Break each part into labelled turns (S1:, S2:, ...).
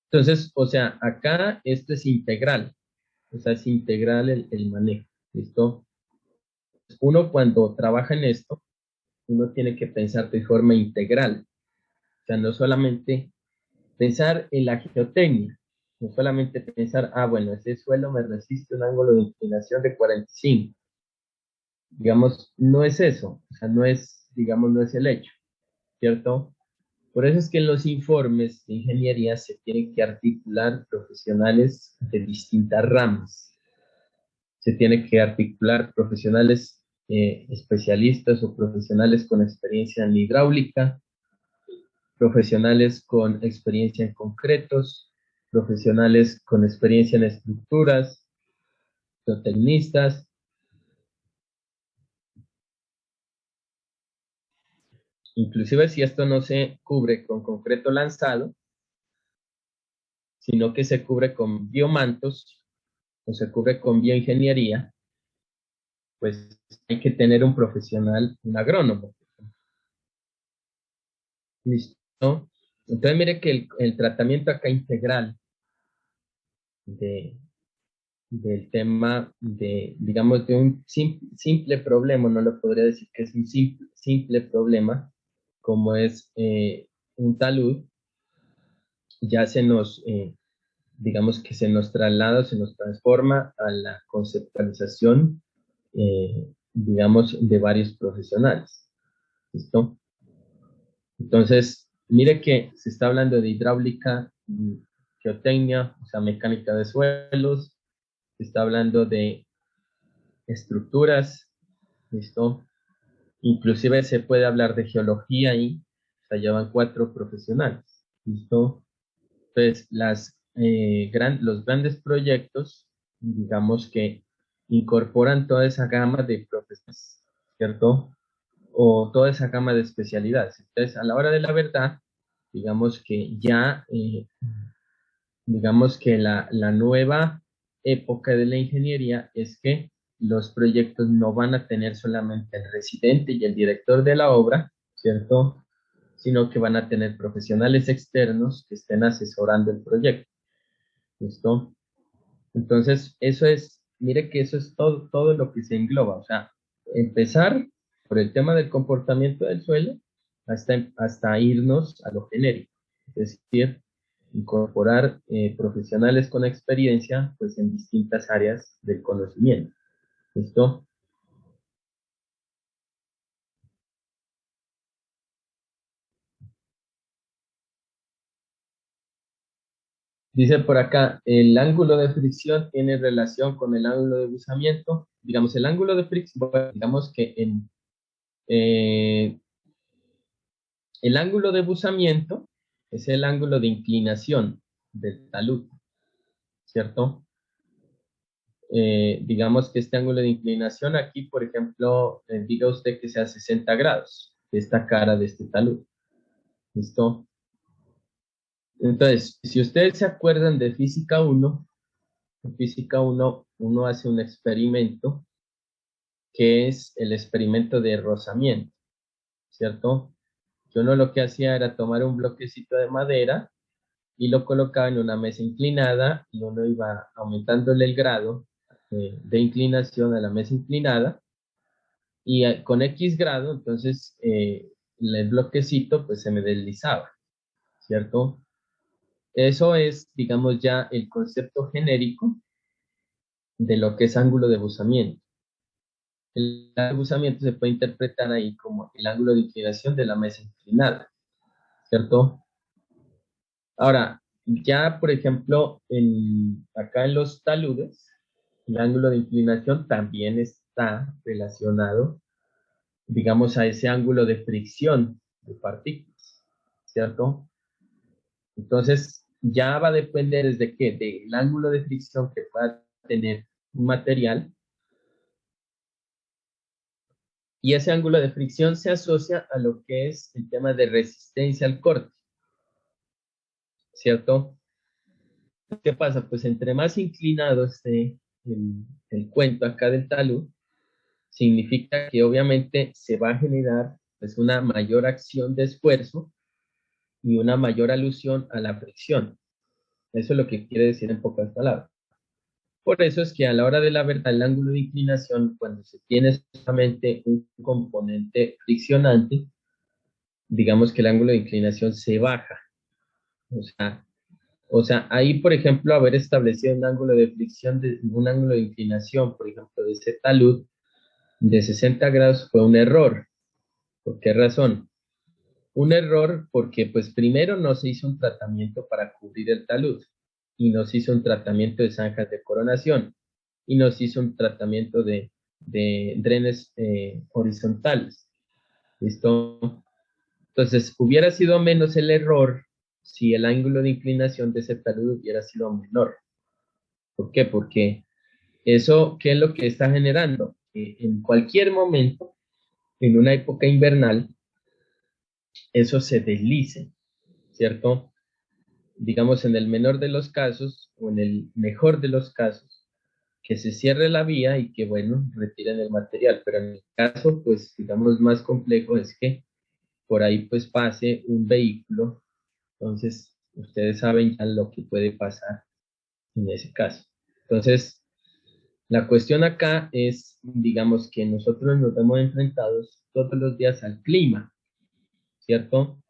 S1: Entonces, o sea, acá esto es integral, o sea, es integral el manejo, ¿listo? Uno cuando trabaja en esto, uno tiene que pensar de forma integral, o sea, no solamente pensar en la geotecnia, no solamente pensar, ah, bueno, ese suelo me resiste un ángulo de inclinación de 45, digamos, no es eso, o sea, no es, digamos, no es el hecho, ¿cierto? Por eso es que en los informes de ingeniería se tienen que articular profesionales de distintas ramas. Se tiene que articular profesionales especialistas o profesionales con experiencia en hidráulica, profesionales con experiencia en concretos, profesionales con experiencia en estructuras, geotecnistas. Inclusive si esto no se cubre con concreto lanzado, sino que se cubre con biomantos o se cubre con bioingeniería, pues hay que tener un profesional, un agrónomo. ¿Listo? Entonces mire que el tratamiento acá integral de, del tema de, digamos, de un simple problema, no lo podría decir que es un simple problema, como es un talud, ya se nos, digamos que se nos traslada, se nos transforma a la conceptualización, digamos, de varios profesionales. ¿Listo? Entonces, mire que se está hablando de hidráulica, geotecnia, o sea, mecánica de suelos, se está hablando de estructuras, ¿listo? Inclusive se puede hablar de geología ahí, o sea, ya van 4 profesionales, ¿listo? Entonces, los grandes proyectos, digamos que incorporan toda esa gama de profesionales, ¿cierto? O toda esa gama de especialidades. Entonces, a la hora de la verdad, digamos que ya, digamos que la nueva época de la ingeniería es que los proyectos no van a tener solamente el residente y el director de la obra, ¿cierto? Sino que van a tener profesionales externos que estén asesorando el proyecto, ¿listo? Entonces, eso es, mire que eso es todo lo que se engloba, o sea, empezar por el tema del comportamiento del suelo hasta irnos a lo genérico, es decir, incorporar profesionales con experiencia pues en distintas áreas del conocimiento. ¿Listo? Dice por acá, el ángulo de fricción tiene relación con el ángulo de buzamiento. Digamos, el ángulo de fricción, bueno, digamos que eh, el ángulo de buzamiento es el ángulo de inclinación del talud, ¿cierto? Digamos que este ángulo de inclinación aquí, por ejemplo, diga usted que sea 60 grados, de esta cara de este talud, ¿listo? Entonces, si ustedes se acuerdan de física uno, en física uno hace un experimento que es el experimento de rozamiento, ¿cierto? Que uno lo que hacía era tomar un bloquecito de madera y lo colocaba en una mesa inclinada y uno iba aumentándole el grado de inclinación a la mesa inclinada y con X grado, entonces el bloquecito pues se me deslizaba, ¿cierto? Eso es, digamos, ya el concepto genérico de lo que es ángulo de buzamiento. El ángulo de buzamiento se puede interpretar ahí como el ángulo de inclinación de la mesa inclinada, ¿cierto? Ahora, ya por ejemplo, acá en los taludes, el ángulo de inclinación también está relacionado, digamos, a ese ángulo de fricción de partículas, ¿cierto? Entonces, ya va a depender desde qué, del ángulo de fricción que pueda tener un material, y ese ángulo de fricción se asocia a lo que es el tema de resistencia al corte, ¿cierto? ¿Qué pasa? Pues entre más inclinado esté el cuento acá del talud, significa que obviamente se va a generar pues una mayor acción de esfuerzo y una mayor alusión a la fricción, Eso es lo que quiere decir en pocas palabras. Por eso es que a la hora de la verdad, el ángulo de inclinación, cuando se tiene solamente un componente friccionante, digamos que el ángulo de inclinación se baja. O sea, ahí, por ejemplo, haber establecido un ángulo de fricción, un ángulo de inclinación, por ejemplo, de Z talud de 60 grados fue un error. ¿Por qué razón? Un error porque, pues, primero no se hizo un tratamiento para cubrir el talud y no se hizo un tratamiento de zanjas de coronación y no se hizo un tratamiento de drenes horizontales. ¿Listo? Entonces, hubiera sido menos el error si el ángulo de inclinación de ese talud hubiera sido menor. ¿Por qué? Porque eso, ¿qué es lo que está generando? Que en cualquier momento, en una época invernal, eso se deslice, ¿cierto? Digamos, en el menor de los casos, o en el mejor de los casos, que se cierre la vía y que, bueno, retiren el material. Pero en el caso, pues, digamos, más complejo es que por ahí, pues, pase un vehículo. Entonces, ustedes saben ya lo que puede pasar en ese caso. Entonces, la cuestión acá es, digamos, que nosotros nos vemos enfrentados todos los días al clima, ¿cierto?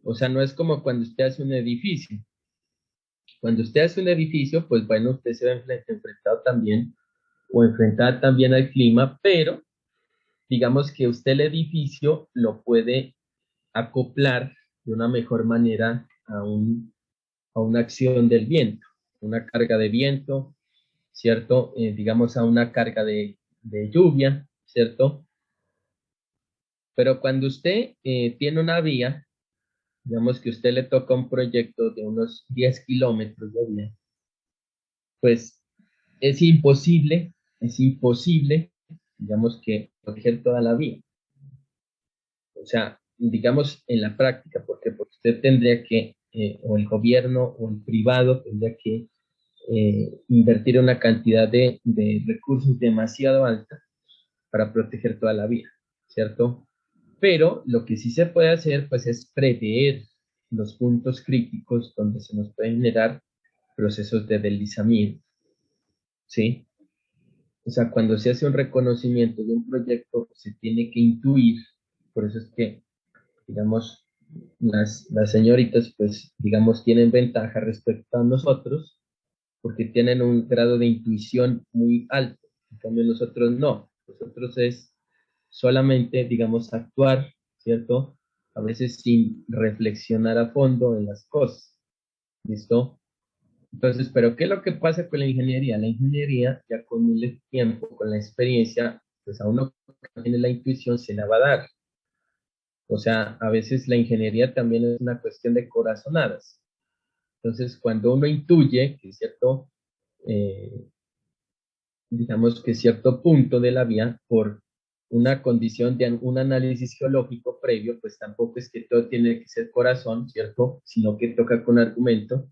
S1: O sea, no es como cuando usted hace un edificio. Cuando usted hace un edificio, pues bueno, usted se va enfrentado también o enfrentar también al clima, pero digamos que usted el edificio lo puede acoplar de una mejor manera a una acción del viento, una carga de viento, ¿cierto? Digamos a una carga de lluvia, ¿cierto? Pero cuando usted tiene una vía, digamos que usted le toca un proyecto de unos 10 kilómetros de vía, pues es imposible, digamos que proteger toda la vía. O sea, digamos en la práctica, porque usted tendría que, o el gobierno o el privado tendría que invertir una cantidad de recursos demasiado alta para proteger toda la vía, ¿cierto? Pero lo que sí se puede hacer, pues, es prever los puntos críticos donde se nos pueden generar procesos de deslizamiento, ¿sí? O sea, cuando se hace un reconocimiento de un proyecto, se tiene que intuir, por eso es que, digamos, las señoritas, pues, digamos, tienen ventaja respecto a nosotros, porque tienen un grado de intuición muy alto. En cambio, nosotros no. Nosotros es solamente, digamos, actuar, ¿cierto? A veces sin reflexionar a fondo en las cosas. ¿Listo? Entonces, ¿pero qué es lo que pasa con la ingeniería? La ingeniería, ya con el tiempo, con la experiencia, pues a uno que tiene la intuición se la va a dar. O sea, a veces la ingeniería también es una cuestión de corazonadas. Entonces, cuando uno intuye que cierto, eh, digamos que cierto punto de la vía, por una condición de un análisis geológico previo, pues tampoco es que todo tiene que ser corazón, ¿cierto? Sino que toca con argumento.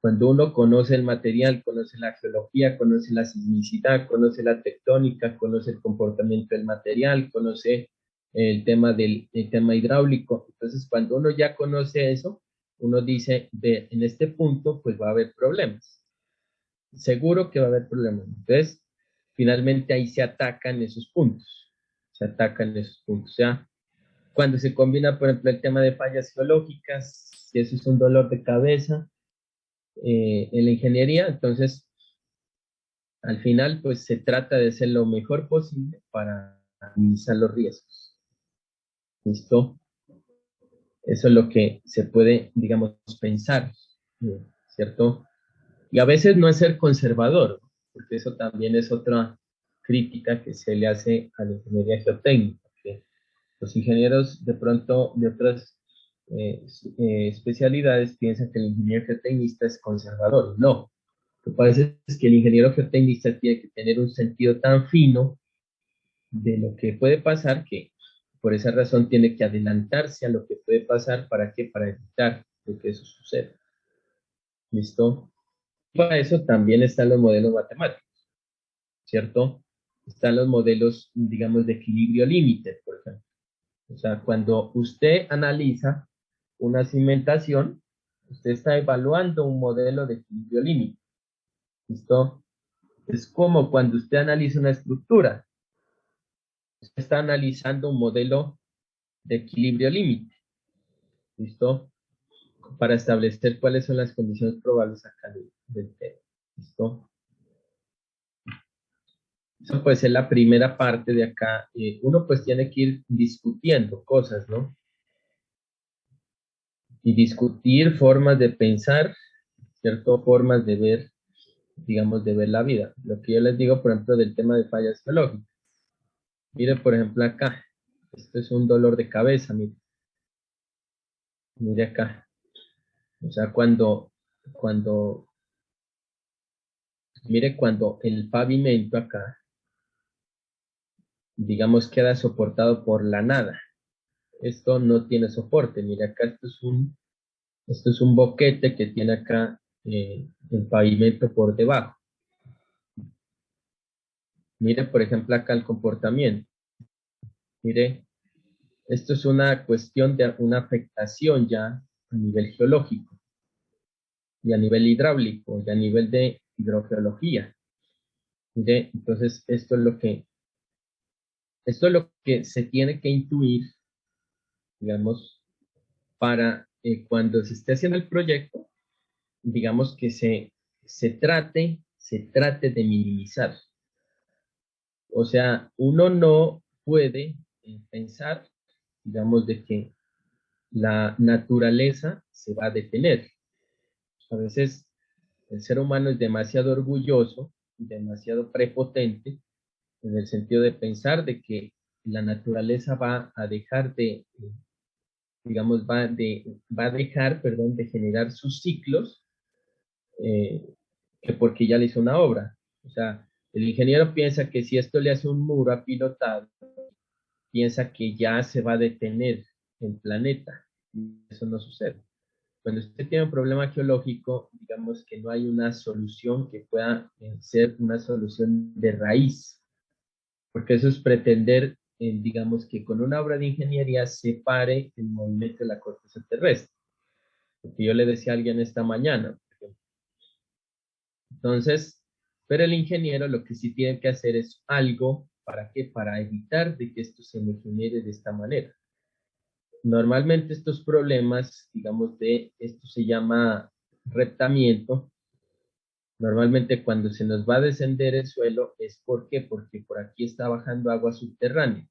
S1: Cuando uno conoce el material, conoce la geología, conoce la sismicidad, conoce la tectónica, conoce el comportamiento del material, conoce el tema hidráulico. Entonces, cuando uno ya conoce eso, uno dice, ve, en este punto, pues va a haber problemas. Seguro que va a haber problemas. Entonces, finalmente ahí se atacan esos puntos. Se atacan esos puntos. O sea, cuando se combina, por ejemplo, el tema de fallas geológicas, si eso es un dolor de cabeza, en la ingeniería, entonces al final pues se trata de hacer lo mejor posible para minimizar los riesgos. ¿Listo? Eso es lo que se puede, digamos, pensar, ¿cierto? Y a veces no es ser conservador, porque eso también es otra crítica que se le hace a la ingeniería geotécnica, que los ingenieros de pronto de otras especialidades piensan que el ingeniero geotecnista es conservador. No, lo que pasa es que el ingeniero geotecnista tiene que tener un sentido tan fino de lo que puede pasar que por esa razón tiene que adelantarse a lo que puede pasar. ¿Para qué? Para evitar que eso suceda. ¿Listo? Para eso también están los modelos matemáticos, ¿cierto? Están los modelos, digamos, de equilibrio límite, por ejemplo. O sea, cuando usted analiza una cimentación, usted está evaluando un modelo de equilibrio límite. ¿Listo? Es como cuando usted analiza una estructura. Usted está analizando un modelo de equilibrio límite. ¿Listo? Para establecer cuáles son las condiciones probables acá del tema. ¿Listo? Eso pues es la primera parte de acá. Uno pues tiene que ir discutiendo cosas, ¿no? Y discutir formas de pensar, ¿cierto? Formas de ver, digamos, de ver la vida. Lo que yo les digo, por ejemplo, del tema de fallas geológicas. Mire, por ejemplo, acá. Esto es un dolor de cabeza, mire. Mire acá. O sea, mire, cuando el pavimento acá, digamos, queda soportado por la nada. Esto no tiene soporte. Mire acá, esto es un boquete que tiene acá el pavimento por debajo. Mire, por ejemplo, acá el comportamiento. Mire, esto es una cuestión de una afectación ya a nivel geológico y a nivel hidráulico y a nivel de hidrogeología. Mire, entonces esto es lo que se tiene que intuir, digamos, para cuando se esté haciendo el proyecto, digamos que se trate de minimizar. O sea, uno no puede pensar, digamos, de que la naturaleza se va a detener. A veces el ser humano es demasiado orgulloso, demasiado prepotente, en el sentido de pensar de que la naturaleza va a dejar de, digamos, va a dejar, perdón, de generar sus ciclos, eh, que porque ya le hizo una obra. O sea, el ingeniero piensa que si esto le hace un muro apilotado, piensa que ya se va a detener el planeta. Y eso no sucede. Cuando usted tiene un problema geológico, digamos que no hay una solución que pueda ser una solución de raíz, porque eso es pretender, digamos, que con una obra de ingeniería se pare el movimiento de la corteza terrestre. Porque yo le decía a alguien esta mañana, por ejemplo. Entonces, pero el ingeniero lo que sí tiene que hacer es algo, ¿para qué? Para evitar de que esto se me genere de esta manera. Normalmente estos problemas, digamos, de esto se llama reptamiento. Normalmente cuando se nos va a descender el suelo es ¿por qué? Porque por aquí está bajando agua subterránea.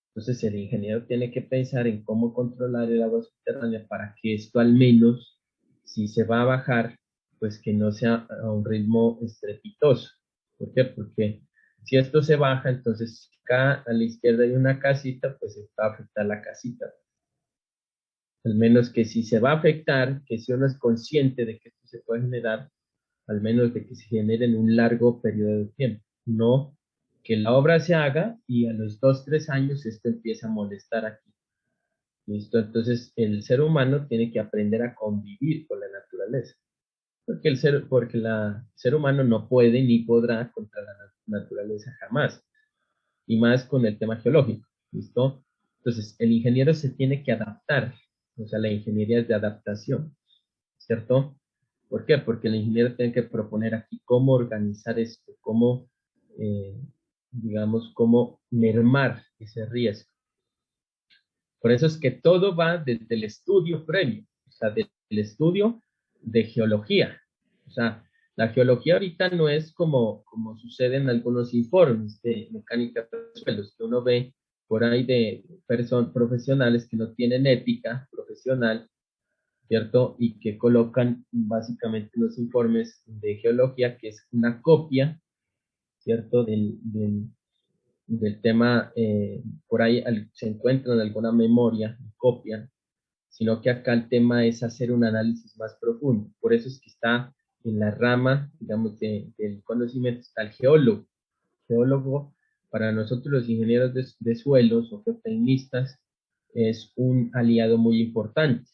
S1: Entonces el ingeniero tiene que pensar en cómo controlar el agua subterránea para que esto al menos, si se va a bajar, pues que no sea a un ritmo estrepitoso. ¿Por qué? Porque si esto se baja, entonces acá a la izquierda hay una casita, pues se va a afectar la casita. Al menos que si se va a afectar, que si uno es consciente de que esto se puede generar, al menos de que se genere en un largo periodo de tiempo. No que la obra se haga y a los 2, 3 años esto empieza a molestar aquí. ¿Listo? Entonces el ser humano tiene que aprender a convivir con la naturaleza. Porque el ser humano no puede ni podrá contra la naturaleza jamás. Y más con el tema geológico. ¿Listo? Entonces el ingeniero se tiene que adaptar. O sea, la ingeniería es de adaptación. ¿Cierto? ¿Por qué? Porque el ingeniero tiene que proponer aquí cómo organizar esto, cómo, eh, digamos, cómo mermar ese riesgo. Por eso es que todo va desde el estudio previo, o sea, del estudio de geología. O sea, la geología ahorita no es como sucede en algunos informes de mecánica de suelos, que uno ve por ahí de profesionales que no tienen ética profesional, ¿cierto? Y que colocan básicamente los informes de geología, que es una copia, ¿cierto? Del tema, por ahí se encuentra en alguna memoria, copian, sino que acá el tema es hacer un análisis más profundo. Por eso es que está en la rama, digamos, del conocimiento, está el geólogo. Geólogo, para nosotros los ingenieros de suelos o geotecnistas, es un aliado muy importante.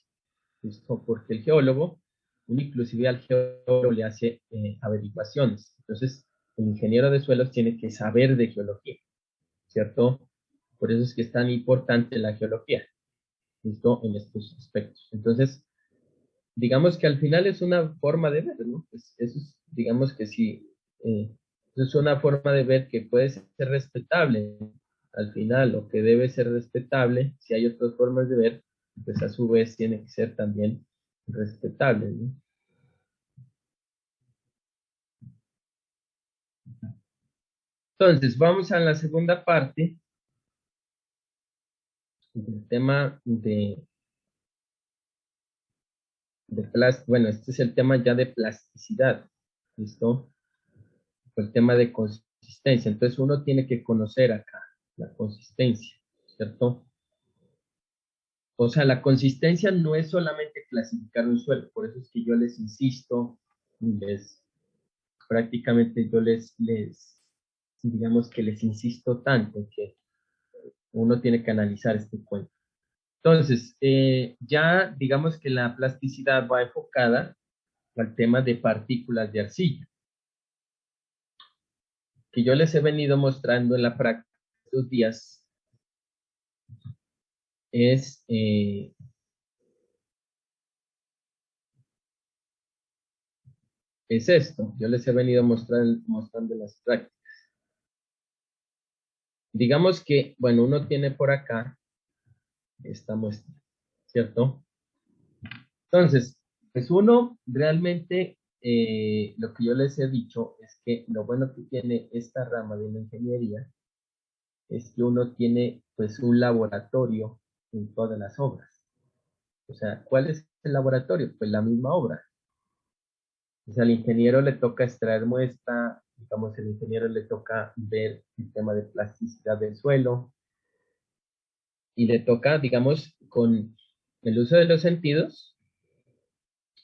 S1: ¿Listo? Porque el geólogo, inclusive al geólogo le hace averiguaciones. Entonces, el ingeniero de suelos tiene que saber de geología, ¿cierto? Por eso es que es tan importante la geología, ¿listo? En estos aspectos. Entonces, digamos que al final es una forma de ver, ¿no? Pues eso es, digamos que sí, eso es una forma de ver que puede ser respetable al final, o que debe ser respetable. Si hay otras formas de ver, pues a su vez tiene que ser también respetable, ¿no? Entonces, vamos a la segunda parte del tema bueno, este es el tema ya de plasticidad, ¿listo? El tema de consistencia. Entonces, uno tiene que conocer acá la consistencia, ¿cierto? O sea, la consistencia no es solamente clasificar un suelo, por eso es que yo les insisto, prácticamente yo digamos que les insisto tanto que uno tiene que analizar este cuento. Entonces, ya digamos que la plasticidad va enfocada al tema de partículas de arcilla, que yo les he venido mostrando en la práctica estos días, es, es esto. Yo les he venido mostrando las prácticas. Digamos que, bueno, uno tiene por acá esta muestra, ¿cierto? Entonces, pues uno realmente, lo que yo les he dicho es que lo bueno que tiene esta rama de la ingeniería es que uno tiene pues un laboratorio en todas las obras. O sea, ¿cuál es el laboratorio? Pues la misma obra. O sea, al ingeniero le toca extraer muestra, digamos, al ingeniero le toca ver el tema de plasticidad del suelo y le toca, digamos, con el uso de los sentidos,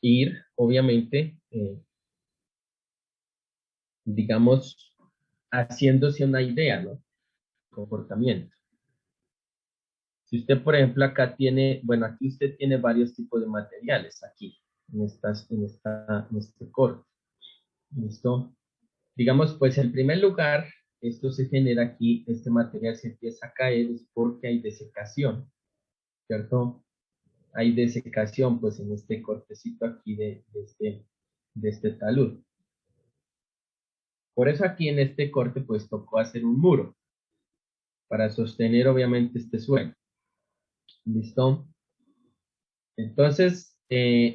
S1: ir, obviamente, digamos, haciéndose una idea, ¿no? Comportamiento. Si usted, por ejemplo, acá tiene, bueno, aquí usted tiene varios tipos de materiales, aquí, en este corte. ¿Listo? Digamos, pues en primer lugar, esto se genera aquí, este material se empieza a caer, es porque hay desecación, ¿cierto? Hay desecación, pues en este cortecito aquí de este talud. Por eso aquí en este corte, pues tocó hacer un muro, para sostener obviamente este suelo. ¿Listo? Entonces,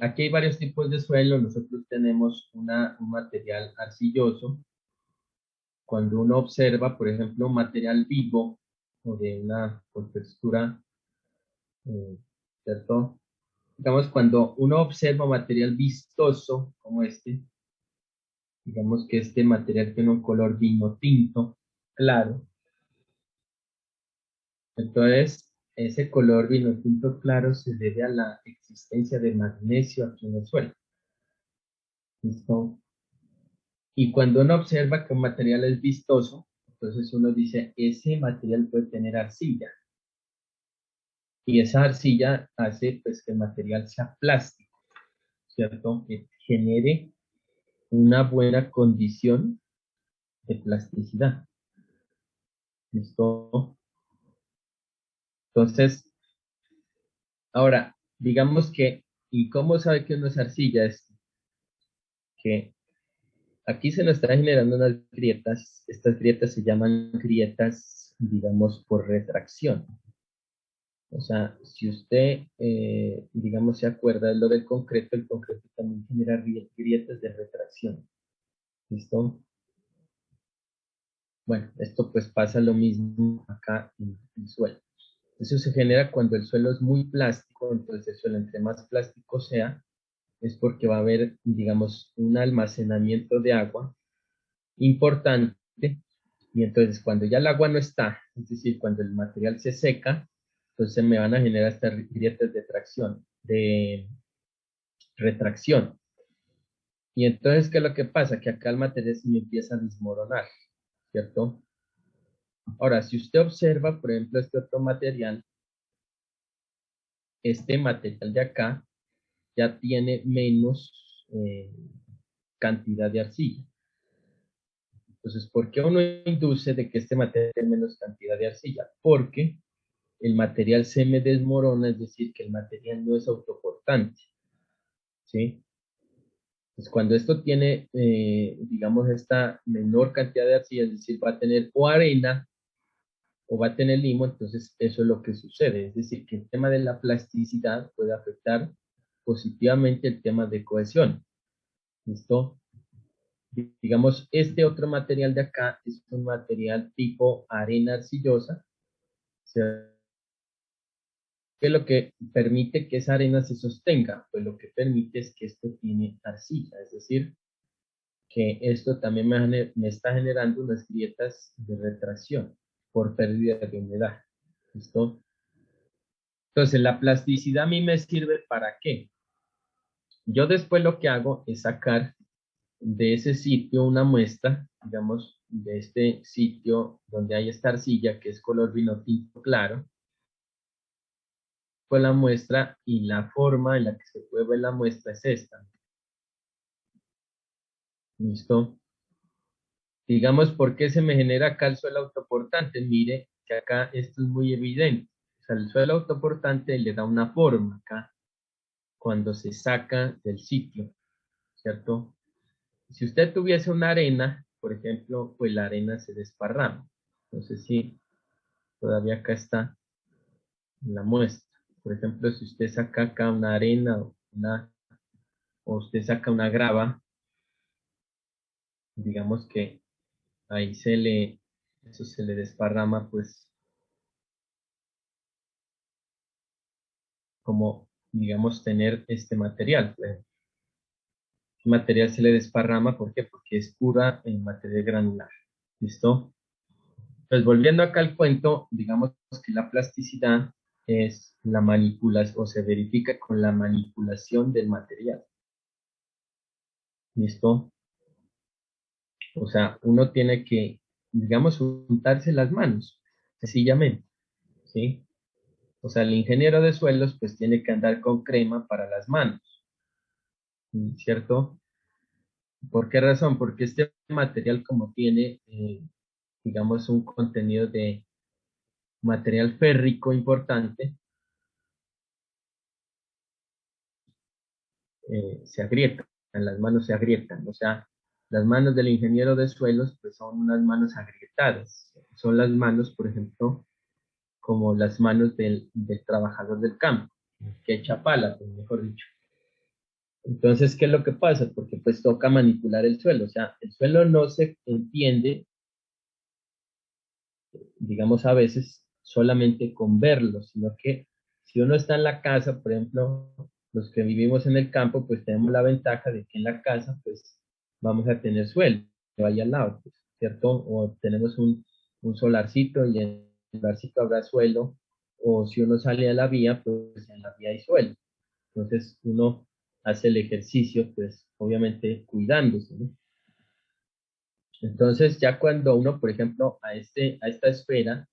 S1: aquí hay varios tipos de suelo. Nosotros tenemos un material arcilloso. Cuando uno observa, por ejemplo, un material vivo o de una contextura, eh, ¿cierto? Digamos, cuando uno observa material vistoso como este, digamos que este material tiene un color vino tinto, claro. Entonces, ese color vino tinto claro se debe a la existencia de magnesio aquí en el suelo. ¿Listo? Y cuando uno observa que un material es vistoso, entonces uno dice, ese material puede tener arcilla. Y esa arcilla hace pues que el material sea plástico, ¿cierto? Que genere una buena condición de plasticidad. ¿Listo? Entonces, ahora, digamos que, ¿y cómo sabe que uno es arcilla? Es que aquí se nos está generando unas grietas. Estas grietas se llaman grietas, digamos, por retracción. O sea, si usted, digamos, se acuerda de lo del concreto, el concreto también genera grietas de retracción. ¿Listo? Bueno, esto pues pasa lo mismo acá en el suelo. Eso se genera cuando el suelo es muy plástico, entonces el suelo entre más plástico sea, es porque va a haber, digamos, un almacenamiento de agua importante, y entonces cuando ya el agua no está, es decir, cuando el material se seca, entonces me van a generar estas grietas de tracción, de retracción. Y entonces, ¿qué es lo que pasa? Que acá el material se me empieza a desmoronar, ¿cierto? Ahora, si usted observa, por ejemplo, este otro material, este material de acá ya tiene menos cantidad de arcilla. Entonces, ¿por qué uno induce de que este material tiene menos cantidad de arcilla? Porque el material se me desmorona, es decir, que el material no es autoportante, ¿sí? Pues cuando esto tiene, digamos, esta menor cantidad de arcilla, es decir, va a tener o arena o va a tener limo, entonces eso es lo que sucede. Es decir, que el tema de la plasticidad puede afectar positivamente el tema de cohesión. ¿Listo? Digamos, este otro material de acá es un material tipo arena arcillosa, ¿cierto? ¿Qué es lo que permite que esa arena se sostenga? Pues lo que permite es que esto tiene arcilla, es decir, que esto también me está generando unas grietas de retracción por pérdida de humedad. ¿Listo? Entonces, la plasticidad a mí me sirve ¿para qué? Yo después lo que hago es sacar de ese sitio una muestra, digamos, de este sitio donde hay esta arcilla que es color vino tinto claro, con la muestra y la forma en la que se puede ver la muestra es esta. ¿Listo? Digamos, ¿por qué se me genera acá el suelo autoportante? Mire que acá esto es muy evidente. O sea, el suelo autoportante le da una forma acá cuando se saca del sitio, ¿cierto? Si usted tuviese una arena, por ejemplo, pues la arena se desparrama. No sé si todavía acá está la muestra. Por ejemplo, si usted saca acá una arena o usted saca una grava, digamos que ahí eso se le desparrama, pues como, digamos, tener este material. Pues, el material se le desparrama, ¿por qué? Porque es pura en materia granular. ¿Listo? Pues volviendo acá al cuento, digamos que la plasticidad es la manipulación, o se verifica con la manipulación del material. ¿Listo? O sea, uno tiene que, digamos, untarse las manos, sencillamente, ¿sí? O sea, el ingeniero de suelos, pues tiene que andar con crema para las manos, ¿cierto? ¿Por qué razón? Porque este material, como tiene, digamos, un contenido de material férrico importante, se agrietan, las manos se agrietan, o sea, las manos del ingeniero de suelos pues son unas manos agrietadas, son las manos, por ejemplo, como las manos del trabajador del campo, que echa pala, pues, mejor dicho. Entonces, ¿qué es lo que pasa? Porque pues toca manipular el suelo, o sea, el suelo no se entiende, digamos, a veces solamente con verlo, sino que si uno está en la casa, por ejemplo, los que vivimos en el campo, pues tenemos la ventaja de que en la casa, pues vamos a tener suelo, que vaya al lado, pues, ¿cierto? O tenemos un solarcito y en el solarcito habrá suelo, o si uno sale a la vía, pues en la vía hay suelo. Entonces uno hace el ejercicio, pues obviamente cuidándose, ¿no? Entonces ya cuando uno, por ejemplo, a esta esfera,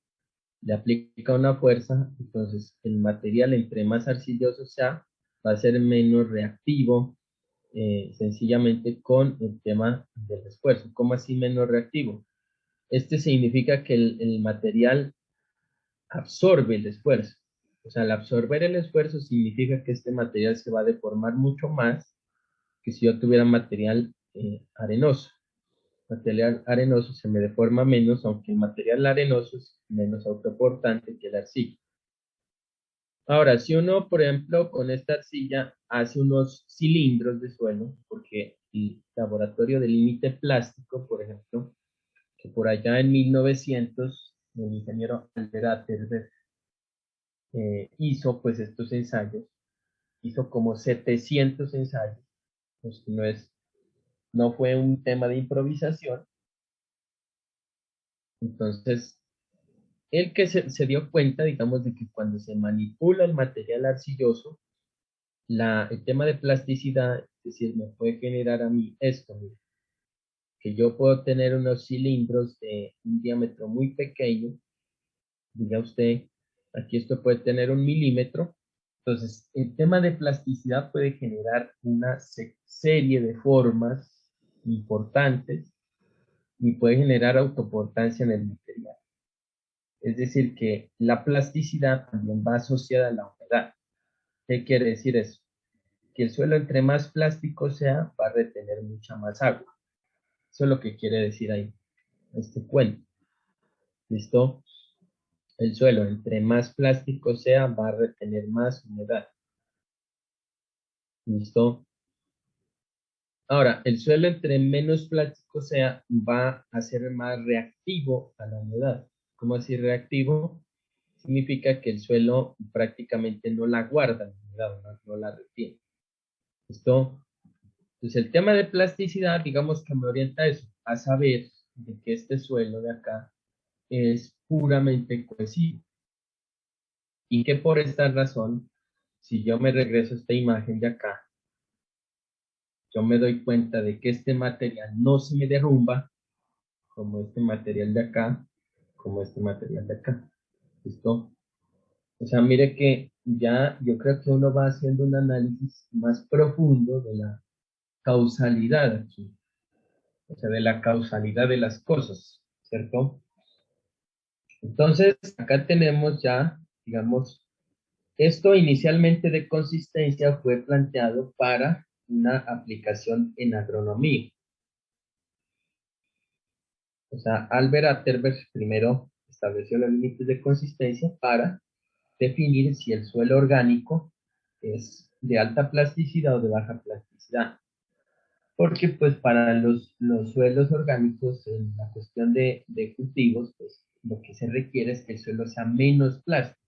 S1: le aplica una fuerza, entonces el material entre más arcilloso sea, va a ser menos reactivo, sencillamente con el tema del esfuerzo. ¿Cómo así menos reactivo? Este significa que el material absorbe el esfuerzo. O sea, al absorber el esfuerzo significa que este material se va a deformar mucho más que si yo tuviera material arenoso. Material arenoso se me deforma menos, aunque el material arenoso es menos autoportante que la arcilla. Ahora, si uno, por ejemplo, con esta arcilla hace unos cilindros de suelo, porque el laboratorio de límite plástico, por ejemplo, que por allá en 1900, el ingeniero Alderater hizo pues estos ensayos, hizo como 700 ensayos, pues no fue un tema de improvisación. Entonces, él que se dio cuenta, digamos, de que cuando se manipula el material arcilloso, el tema de plasticidad, es decir, me puede generar a mí esto, mira, que yo puedo tener unos cilindros de un diámetro muy pequeño, diga usted, aquí esto puede tener 1 milímetro. Entonces, el tema de plasticidad puede generar una serie de formas importantes y puede generar autoportancia en el material. Es decir, que la plasticidad también va asociada a la humedad. ¿Qué quiere decir eso? que el suelo entre más plástico sea, va a retener mucha más agua. Eso es lo que quiere decir ahí, este cuento. ¿Listo? El suelo entre más plástico sea, va a retener más humedad. ¿Listo? Ahora, el suelo entre menos plástico sea, va a ser más reactivo a la humedad. ¿Cómo así reactivo? Significa que el suelo prácticamente no la guarda la humedad, no la retiene. ¿Listo? Entonces, el tema de plasticidad, digamos que me orienta a eso, a saber de que este suelo de acá es puramente cohesivo y que por esta razón, si yo me regreso a esta imagen de acá, yo me doy cuenta de que este material no se me derrumba como este material de acá, como este material de acá. ¿Listo? O sea, mire que ya yo creo que uno va haciendo un análisis más profundo de la causalidad aquí, o sea, de la causalidad de las cosas, ¿cierto? Entonces, acá tenemos ya, digamos, esto inicialmente de consistencia fue planteado para una aplicación en agronomía. O sea, Albert Atterberg primero estableció los límites de consistencia para definir si el suelo orgánico es de alta plasticidad o de baja plasticidad. Porque pues para los suelos orgánicos, en la cuestión de cultivos, pues lo que se requiere es que el suelo sea menos plástico,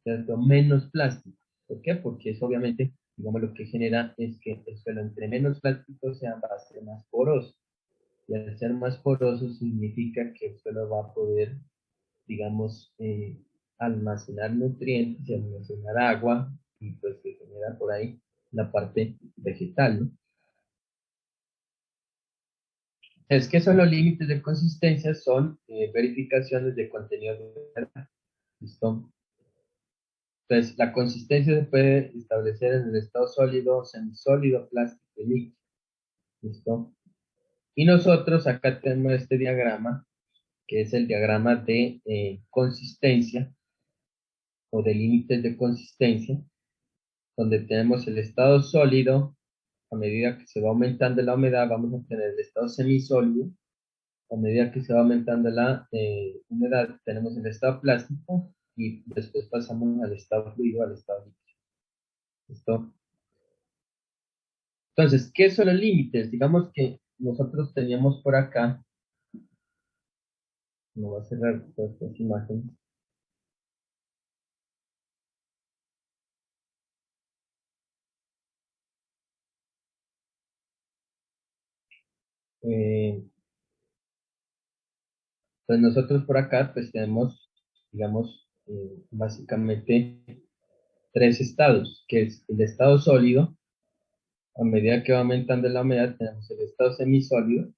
S1: ¿cierto? Menos plástico. ¿Por qué? Porque eso obviamente, digamos, lo que genera es que el suelo entre menos plástico sea, va a ser más poroso. Y al ser más poroso significa que el suelo va a poder, digamos, almacenar nutrientes y almacenar agua, y pues se genera por ahí la parte vegetal, ¿no? Es que son los límites de consistencia, son verificaciones de contenido de verdad. ¿Listo? Entonces, la consistencia se puede establecer en el estado sólido, semisólido, plástico y líquido. ¿Listo? Y nosotros acá tenemos este diagrama, que es el diagrama de consistencia o de límites de consistencia, donde tenemos el estado sólido. A medida que se va aumentando la humedad, vamos a tener el estado semisólido. A medida que se va aumentando la humedad, tenemos el estado plástico y después pasamos al estado fluido, al estado líquido. ¿Listo? Entonces, ¿qué son los límites? Digamos que nosotros teníamos por acá, no voy a cerrar todas estas imágenes. Eh, pues nosotros por acá, pues tenemos, digamos, básicamente tres estados, que es el estado sólido. A medida que va aumentando la humedad, tenemos el estado semisólido.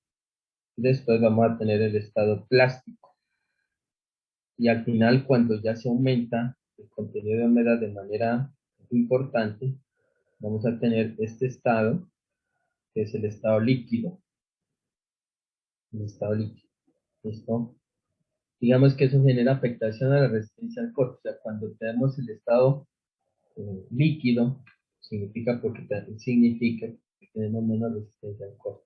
S1: Después vamos a tener el estado plástico. Y al final, cuando ya se aumenta el contenido de humedad de manera importante, vamos a tener este estado, que es el estado líquido. El estado líquido. ¿Listo? Digamos que eso genera afectación a la resistencia al corte. O sea, cuando tenemos el estado líquido, significa que tenemos menos resistencia al corte.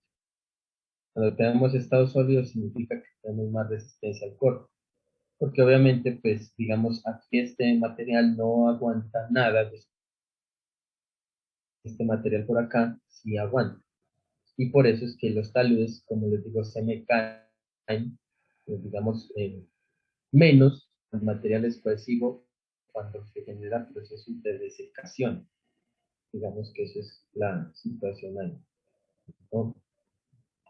S1: Cuando tenemos estado sólido, significa que tenemos más resistencia al corte. Porque obviamente, pues, digamos, aquí este material no aguanta nada, este material por acá sí aguanta. Y por eso es que los taludes, como les digo, se me caen, pues, digamos, menos el material es cohesivo cuando se generan procesos de desecación. Digamos que esa es la situación ahí, ¿no?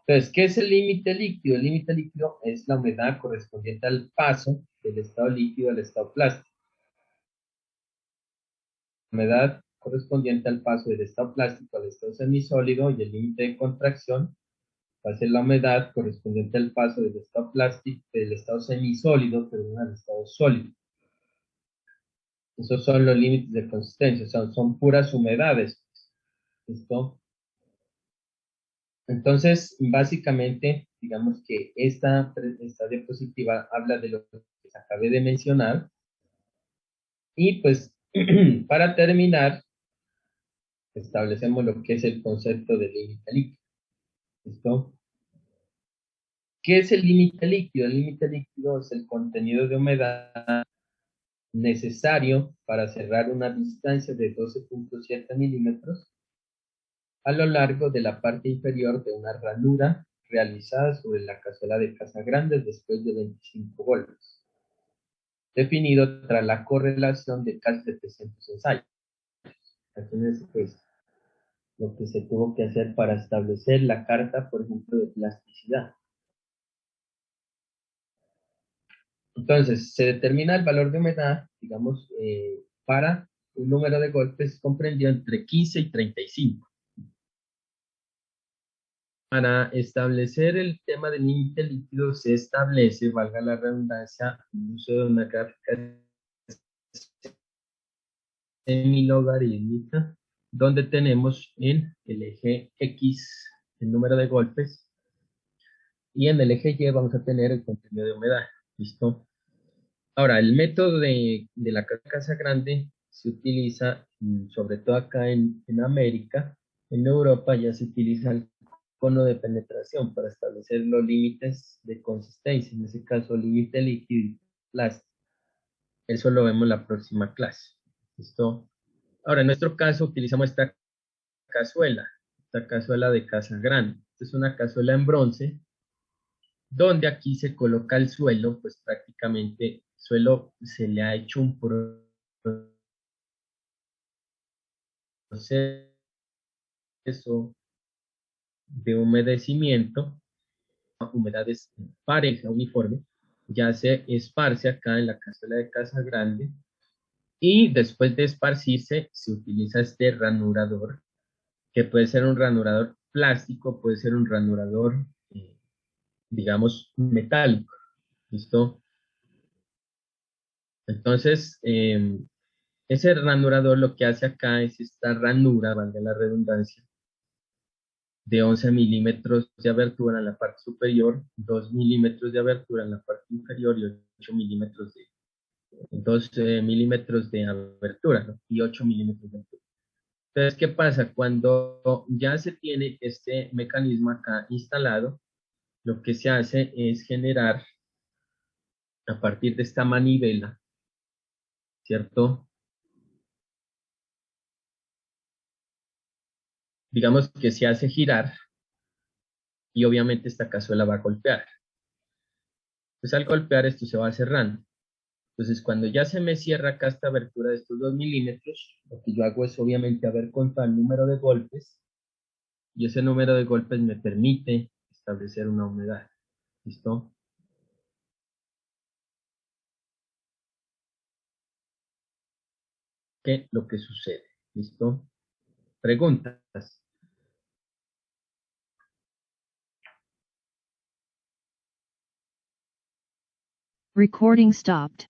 S1: Entonces, ¿qué es el límite líquido? El límite líquido es la humedad correspondiente al paso del estado líquido al estado plástico. La humedad correspondiente al paso del estado plástico al estado semisólido, y el límite de contracción va a ser la humedad correspondiente al paso del estado plástico, del estado semisólido, perdón, al estado sólido. Esos son los límites de consistencia, son puras humedades. ¿Listo? Entonces, básicamente, digamos que esta diapositiva habla de lo que les acabé de mencionar. Y pues, para terminar, establecemos lo que es el concepto de límite líquido. ¿Listo? ¿Qué es el límite líquido? El límite líquido es el contenido de humedad necesario para cerrar una distancia de 12.7 milímetros a lo largo de la parte inferior de una ranura realizada sobre la cazuela de Casagrande después de 25 golpes, definido tras la correlación de casi 700 ensayos. Entonces, pues, lo que se tuvo que hacer para establecer la carta, por ejemplo, de plasticidad. Entonces, se determina el valor de humedad, digamos, para un número de golpes comprendido entre 15 y 35. Para establecer el tema del límite líquido se establece, valga la redundancia, el uso de una gráfica semilogarítmica, donde tenemos en el eje X el número de golpes y en el eje Y vamos a tener el contenido de humedad. ¿Listo? Ahora, el método de la Casagrande se utiliza, sobre todo acá en América. En Europa ya se utiliza el cono de penetración para establecer los límites de consistencia, en ese caso límite líquido y plástico. Eso lo vemos en la próxima clase. ¿Listo? Ahora, en nuestro caso utilizamos esta cazuela de Casagrande. Esta es una cazuela en bronce, donde aquí se coloca el suelo, pues prácticamente suelo se le ha hecho un proceso de humedecimiento, humedades pareja, uniforme, ya se esparce acá en la cazuela de Casagrande y después de esparcirse se utiliza este ranurador, que puede ser un ranurador plástico, puede ser un ranurador, digamos, metálico. ¿Listo? Entonces, ese ranurador lo que hace acá es esta ranura, valga la redundancia, de 11 milímetros de abertura en la parte superior, 2 milímetros de abertura en la parte inferior y 8 milímetros de, 2 milímetros de abertura, ¿no? Y 8 milímetros de abertura. Entonces, ¿qué pasa? Cuando ya se tiene este mecanismo acá instalado, lo que se hace es generar, a partir de esta manivela, ¿cierto? Digamos que se hace girar y obviamente esta cazuela va a golpear. Pues al golpear esto se va cerrando. Entonces cuando ya se me cierra acá esta abertura de estos 2 milímetros, lo que yo hago es obviamente haber contado el número de golpes y ese número de golpes me permite establecer una humedad. ¿Listo? ¿Qué es lo que sucede? ¿Listo? Preguntas.
S2: Recording stopped.